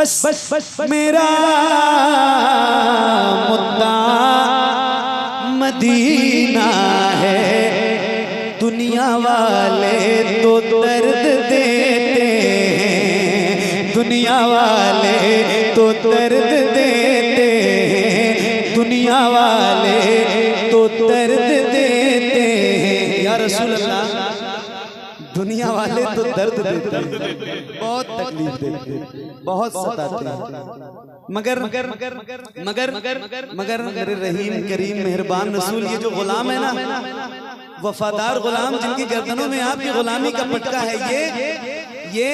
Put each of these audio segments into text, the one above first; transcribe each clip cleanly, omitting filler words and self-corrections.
बस मेरा मुद्दा मदीना है। दुनिया वाले तो दर्द देते हैं, दुनिया वाले तो दर्द देते हैं, दुनिया वाले तो दर्द देते हैं। या रसूल अल्लाह, दुनिया वाले तो दर्द देते हैं, बहुत तकलीफ देते हैं, बहुत सताते हैं, मगर मगर मगर मगर मगर मगर मेरे रहीम करीम मेहरबान रसूल, ये जो गुलाम है ना, वफादार गुलाम जिनकी गर्दनों में आपकी गुलामी का पटका है, ये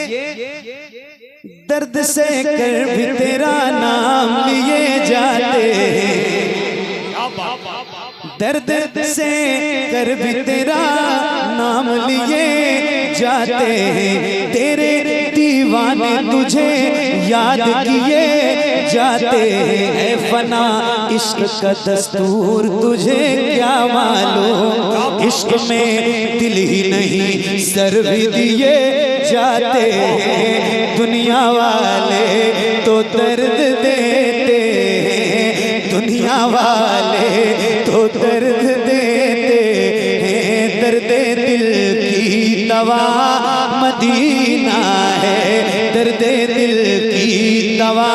दर्द से कर भी तेरा नाम लिए जाते हैं, दर्द से कर भी तेरा नाम लिए जाते हैं, तेरे दीवाने तुझे याद किए जाते हैं। फना इश्क का दस्तूर तुझे क्या मालूम, इश्क में दिल ही नहीं सर भी दिए जाते हैं। दुनिया वाले तो दर्द देते हैं, दुनिया वाले तो दर्द देते हैं, दर्द दिल की दवा मदीना है, दर्द दिल की दवा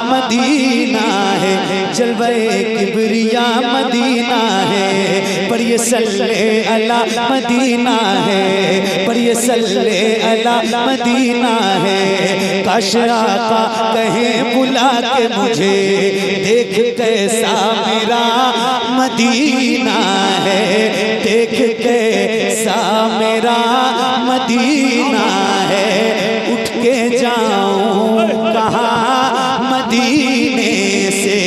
मदीना है, जलवे किबरिया मदीना है, पर ये सल्ले अला मदीना है, पर ये सल्ले अला मदीना है। काश आका कहे बुला के मुझे, देख कैसा मेरा मदीना है, देख कैसा मेरा मदीना है, उठ के जाऊं कहाँ मदीने से,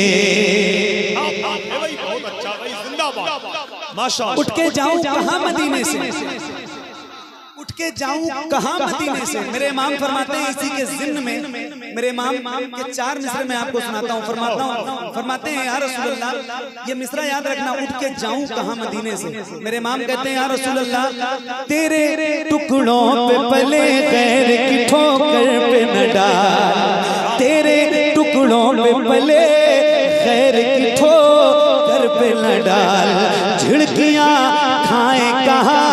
उठ के जाऊं कहाँ मदीने से, उठ के जाऊं कहाँ मदीने से। मेरे इमाम फरमाते हैं इसी के ज़िम्न में, मेरे इमाम के 4 मिसरे मैं आपको सुनाता हूँ। फरमाते हैं या रसूल अल्लाह, ये मिसरा याद रखना, उठ के जाऊं कहाँ मदीने से। मेरे इमाम कहते हैं या रसूल अल्लाह, तेरे टुकड़ों पे पले गैर की ठोकर पे न डाल, तेरे टुकड़ों पे पले गैर की ठोकर पे न डाल, झिड़कियां खाएं कहाँ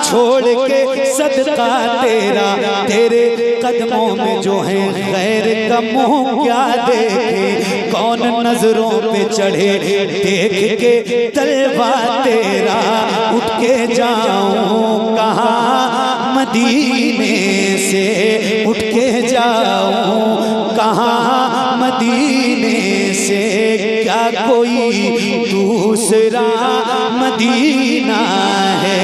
छोड़ के सदका तेरा, तेरे कदमों में जो है गैर का मुंह क्या देखे, कौन नजरों पे चढ़े देख के तलवा तेरा, उठ के जाऊं कहाँ मदीने से, उठ के जाऊं कहाँ मदीने से, क्या कोई दूसरा मदीना है।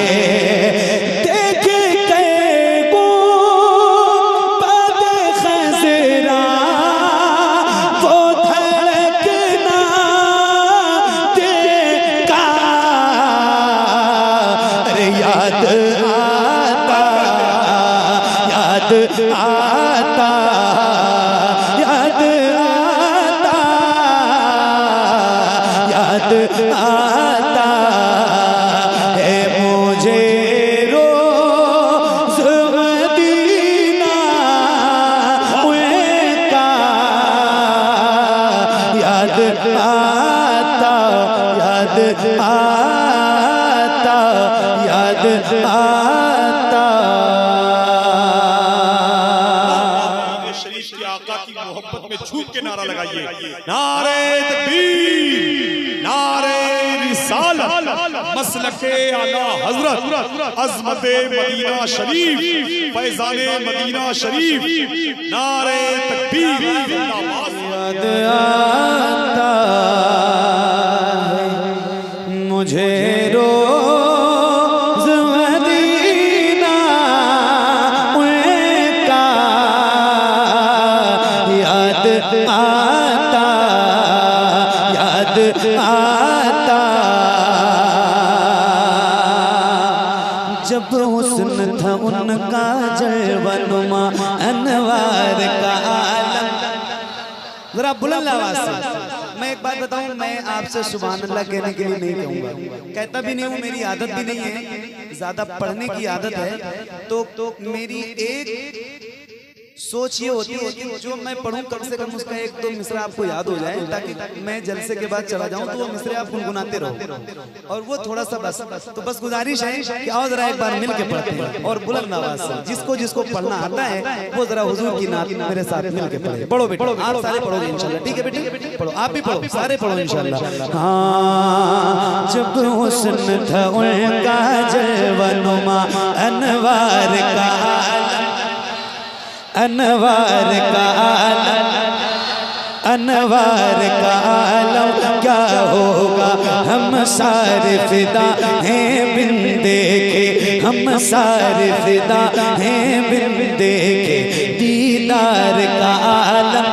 आता है मुझे रोज़ मदीना का याद आता, याद आता, याद आता। शरीफ के आका की मोहब्बत में झूम के नारा लगाइए, नारे तकबीर, नारे रिसालत, मसलके आला हजरत, अज़मते मदीना शरीफ, फैज़ाने मदीना शरीफ, नारे तकबीर। याद आता है मुझे रोज़ मदीना का याद आता, याद आता। जब हुस्न था उनका जलवनुमा अनवार का आलम। जरा बुलंद आवाज से मैं एक बात बताऊं, मैं आपसे सुभान अल्लाह कहने के लिए नहीं कहूंगा, कहता भी नहीं हूं, मेरी आदत भी नहीं है, ज्यादा पढ़ने की आदत है। तो मेरी एक सोच ये होती है कि जो मैं पढ़ूं कम से कम उसका एक दो मिसरा आपको याद हो जाए, ताकि मैं जलसे के बाद चला जाऊं तो वो मिसरे आप गुनगुनाते रहो। और वो थोड़ा सा बस तो बस गुजारिश है कि आओ जरा एक बार मिल के पढ़ते हैं और बुलंद आवाज से जिसको जिसको पढ़ना आता है वो जरा हुजूर की नात मेरे साथ मिल के पढ़े। पढ़ो बेटा, आप सारे पढ़ोगे इंशाल्लाह, ठीक है बेटी? पढ़ो, आप भी पढ़ो, सारे पढ़ो इंशाल्लाह। हाँ, जब हुस्न था उनका जलवनुमा अनवार का अनवार का अनवार का आलम क्या होगा, हम सारे फिदा हैं बिन देखे, हम सारे फिदा हैं बिन देखे, दीदार का आलम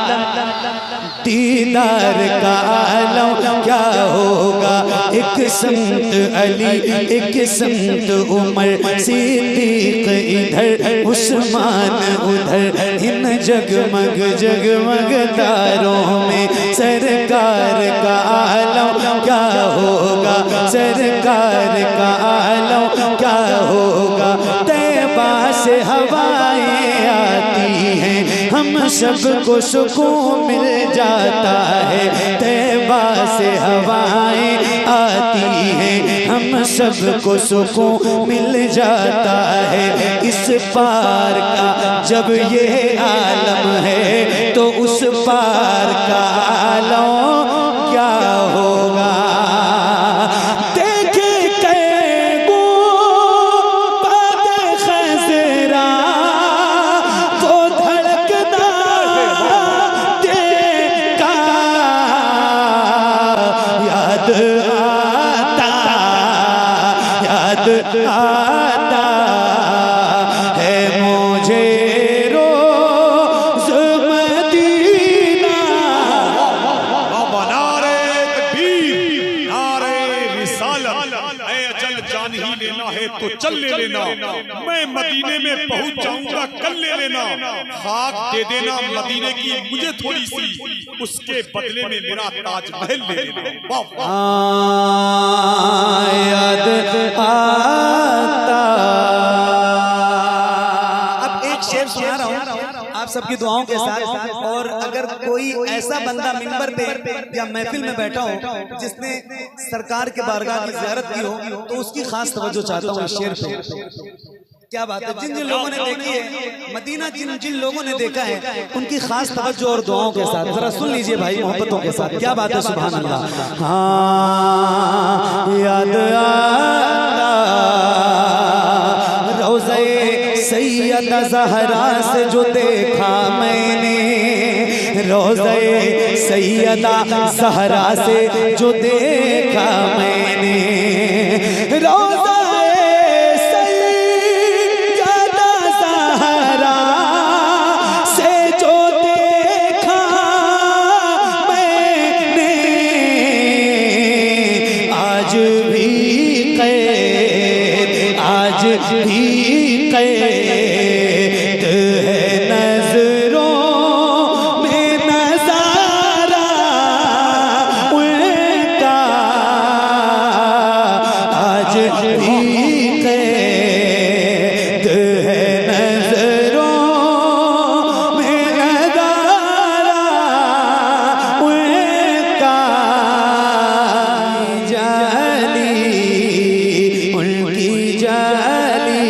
दीदार का आलम क्या होगा। एक संत अली एक संत उमर, सिद्दीक इधर उस्मान उधर, इन जगमग जगमग तारों में सरकार का आलम क्या होगा, सरकार का आलम क्या होगा। तैबा से हवाएं आती हैं, हम सबको सुकून मिल जाता है। तैबा से हवाएं आती हैं, हम सबको सुकून मिल जाता है। इस पार का जब ये आलम है तो उस पार का आलम क्या होगा। आता है मुझे रोज़ मदीना। नारे तकबीर, नारे रिसालत, ऐ अजल जान ही लेना है तो चल ले लेना, मैं मदीने में पहुंच जाऊंगा कल ले लेना। खाक दे देना मदीने की मुझे थोड़ी सी, उसके बदले में मेरा ताजमहल ले लेना। याद आता। अब एक शेर सुना रहा हूँ आप सबकी दुआओं के साथ, और अगर कोई ऐसा बंदा मिंबर पे या महफिल में बैठा हो जिसने सरकार के बारगाह की ज़ियारत की हो तो उसकी खास तवज्जो चाहता हूँ इस शेर पे। क्या बात है, जिन जिन लोगों ने देखी है मदीना, जिन जिन लोगों ने देखा है उनकी खास तवज्जो और दुआओं के साथ जरा सुन लीजिए भाई, मोहब्बतों के साथ। क्या बात है, सुभान अल्लाह। हाँ, याद आता रोज़े सैयदा ज़हरा से जो देखा मैंने, रोज़े सैयदा ज़हरा से जो देखा मैंने, रोज़ा भी कैद है नजरों में नजारा उनका, आज भी कैद है नजरों में नजारा उनका। जाली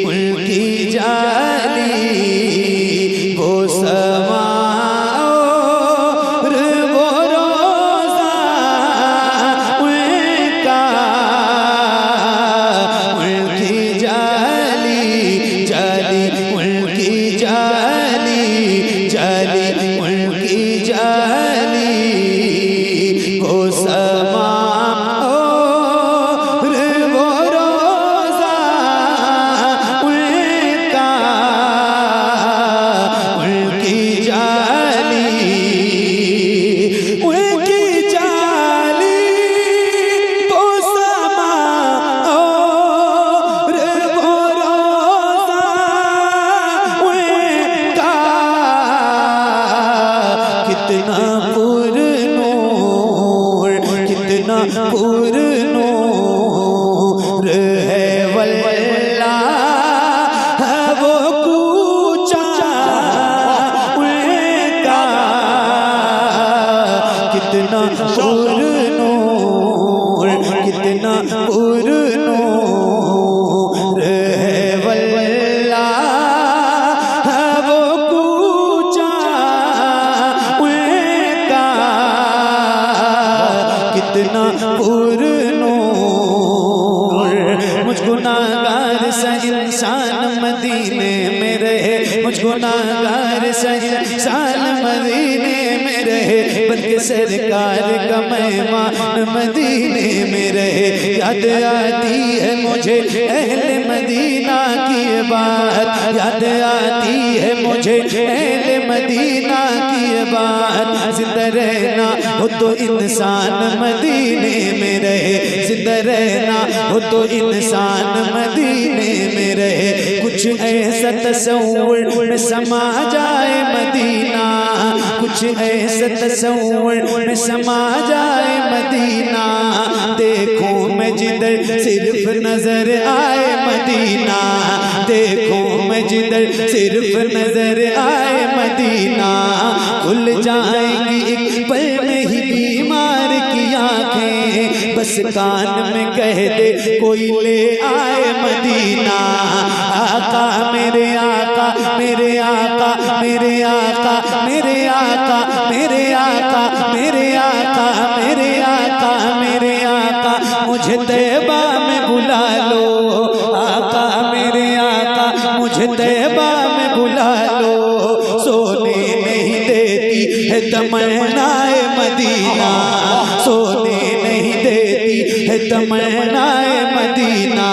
उनकी जाली वो समा और वो रोज़ा उनका, उनकी जाली उनकी जाली उनकी जाली वो समा और वो रोज़ा उनका, उनकी जाली वो समा और वो रोज़ा उनका। कितना पुरनूर है वल्लाह वो कूचा कितना पुरनूर है वल्लाह वो कूचा उनका, कितना पुरनूर। मुझ गुनाहगार सा इंसान मदीने में रहे, मुझ गुनाहगार सा इंसान मदीने में रहे, बल्कि सरकार का मेहमान मदीने में रहे। याद आती है मुझे अहले मदीना की बात, याद आती है मुझे अहले मदीना की बात। जिंदा रहना हो तो इंसान मदीने में रहे, जिंदा रहना हो तो इंसान मदीने में रहे। कुछ ऐसा तस्वुर में समा जाए मदीना, कुछ ऐसा तस्वुर में समा जाए मदीना। देखूं मैं जिधर सिर्फ नजर आए मदीना, देखूं मैं जिधर सिर्फ नजर आए मदीना। खुल जाएंगी एक पल में ही बीमार की आंखें, बस कान में कह दे कोई ले आए मदीना। आका मेरे आका मेरे आका मेरे आका मेरे आका मेरे आका मेरे आका मेरे आका मेरे आका, मुझे तैबा में बुला लो। आका मेरे आका मुझे तैबा में बुला लो। सोने नहीं देती है तमन्नाए मदीना, सोने नहीं देती है तमन्नाए मदीना,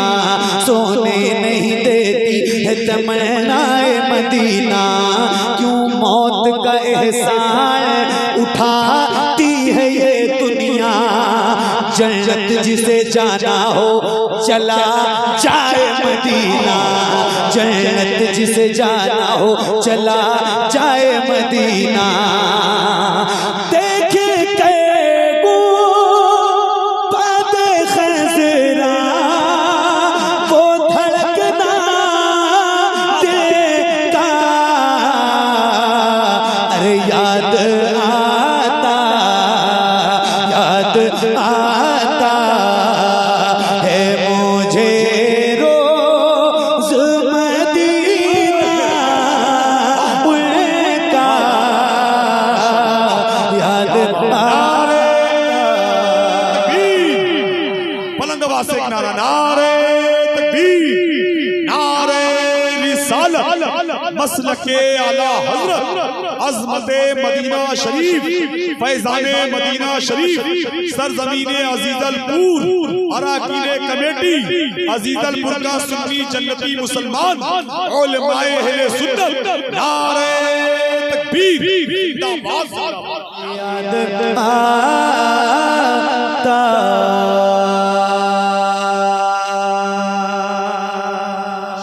सोने नहीं देती है तमन्नाए मदीना। क्यों मौत का एहसान उठाती है ये दुनिया, जन्नत जिसे जाना हो चला जाए मदीना, जन्नत जिसे जाना हो चला जाए मदीना। देखे कैगो बादे खज़रा वो धड़कना देता, अरे याद आता आता है मुझे रोज मदीना उनका, याद बुलंद आवाज से एक नारा, नारे तकबीर, नारे रिसालत, मसलके आला हजरत, अज़मते मदीना शरीफ, फैज़ाने मदीना शरीफ, सरज़मीने अज़ीज़लपुर, अराकीने कमेटी अज़ीज़लपुर का सुन्नी जन्नती मुसलमान, उलमाए अहले सुन्नत, नारे तकबीर, याद आता